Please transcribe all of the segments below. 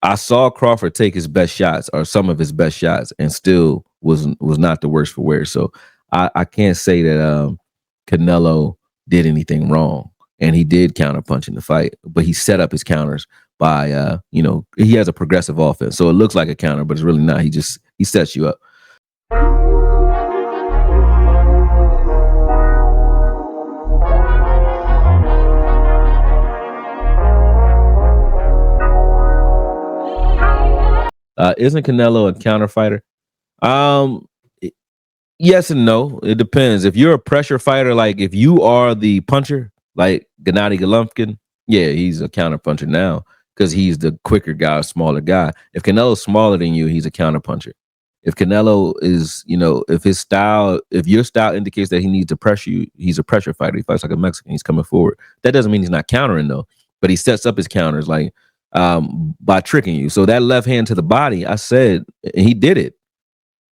I saw Crawford take his best shots or some of his best shots and still was not the worst for wear. So I can't say that Canelo did anything wrong. And he did counterpunch in the fight, but he set up his counters by he has a progressive offense. So it looks like a counter, but it's really not. He sets you up. Isn't Canelo a counter fighter? Um, yes and no. It depends. If you're a pressure fighter, like if you are the puncher, like Gennady Golovkin, yeah, he's a counter puncher now because he's the quicker guy, smaller guy. If Canelo's smaller than you, he's a counter puncher. If Canelo is, if your style indicates that he needs to pressure you, he's a pressure fighter. He fights like a Mexican. He's coming forward. That doesn't mean he's not countering though, but he sets up his counters like by tricking you. So that left hand to the body, I said, he did it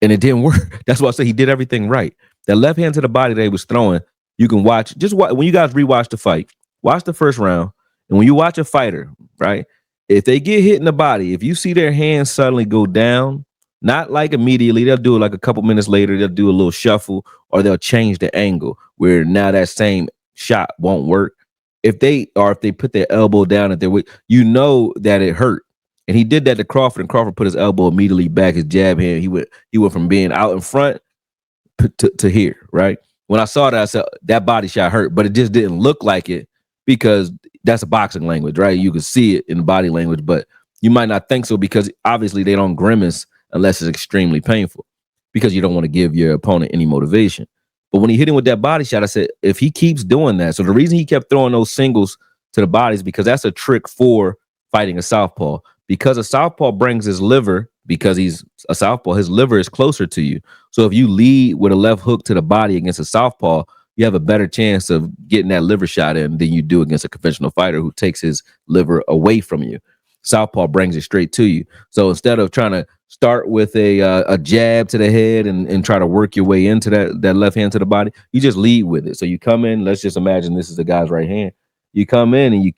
and it didn't work. That's why I said he did everything right. That left hand to the body that he was throwing, you can watch, when you guys rewatch the fight, watch the first round. And when you watch a fighter, right, if they get hit in the body, if you see their hands suddenly go down, not like immediately, they'll do it like a couple minutes later, they'll do a little shuffle or they'll change the angle where now that same shot won't work. If they put their elbow down at their weight, you know that it hurt. And he did that to Crawford, and Crawford put his elbow immediately back, his jab hand. He went from being out in front to here, right? When I saw that, I said that body shot hurt, but it just didn't look like it because that's a boxing language, right? You can see it in body language, but you might not think so because obviously they don't grimace unless it's extremely painful because you don't want to give your opponent any motivation. But when he hit him with that body shot, I said, if he keeps doing that, so the reason he kept throwing those singles to the body is because that's a trick for fighting a southpaw. Because a southpaw brings his liver, because he's a southpaw, his liver is closer to you. So if you lead with a left hook to the body against a southpaw, you have a better chance of getting that liver shot in than you do against a conventional fighter who takes his liver away from you. Southpaw brings it straight to you. So instead of trying to start with a jab to the head and try to work your way into that left hand to the body, you just lead with it. So you come in, let's just imagine this is the guy's right hand. You come in and you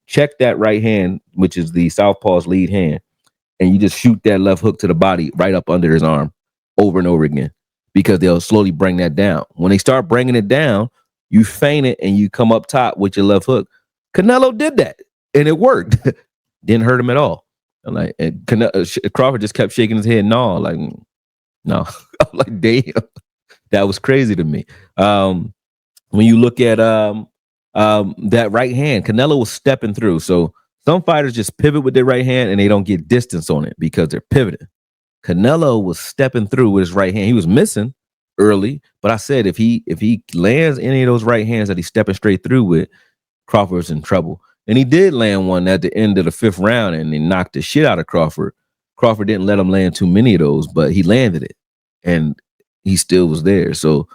check that right hand, which is the southpaw's lead hand, and you just shoot that left hook to the body right up under his arm over and over again because they'll slowly bring that down. When they start bringing it down, you feint it and you come up top with your left hook. Canelo did that and it worked. Didn't hurt him at all. And Crawford just kept shaking his head, no. I'm like, damn, that was crazy to me. When you look at that right hand, Canelo was stepping through. So some fighters just pivot with their right hand and they don't get distance on it because they're pivoting. Canelo was stepping through with his right hand. He was missing early, but I said if he lands any of those right hands that he's stepping straight through with, Crawford's in trouble. And he did land one at the end of the fifth round and he knocked the shit out of Crawford. Crawford didn't let him land too many of those, but he landed it and he still was there. So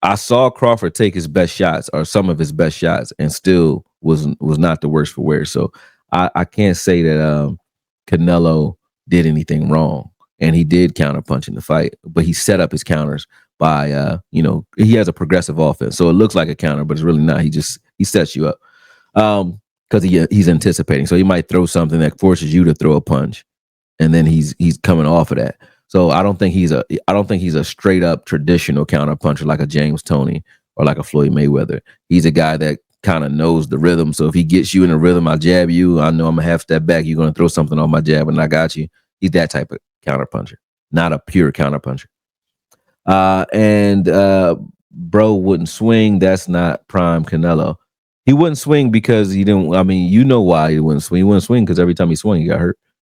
I saw Crawford take his best shots or some of his best shots and still was not the worst for wear. So I can't say that Canelo did anything wrong. And he did counterpunch in the fight, but he set up his counters by, he has a progressive offense. So it looks like a counter, but it's really not. He sets you up because he's anticipating. So he might throw something that forces you to throw a punch, and then he's coming off of that. So I don't think he's a straight up traditional counter puncher like a James Toney or like a Floyd Mayweather. He's a guy that kind of knows the rhythm. So if he gets you in the rhythm, I jab you. I know I'm a half step back. You're going to throw something on my jab, and I got you. He's that type of counter puncher, not a pure counter puncher. Bro wouldn't swing. That's not prime Canelo. He wouldn't swing because he didn't. I mean, you know why he wouldn't swing. He wouldn't swing because every time he swung, he got hurt.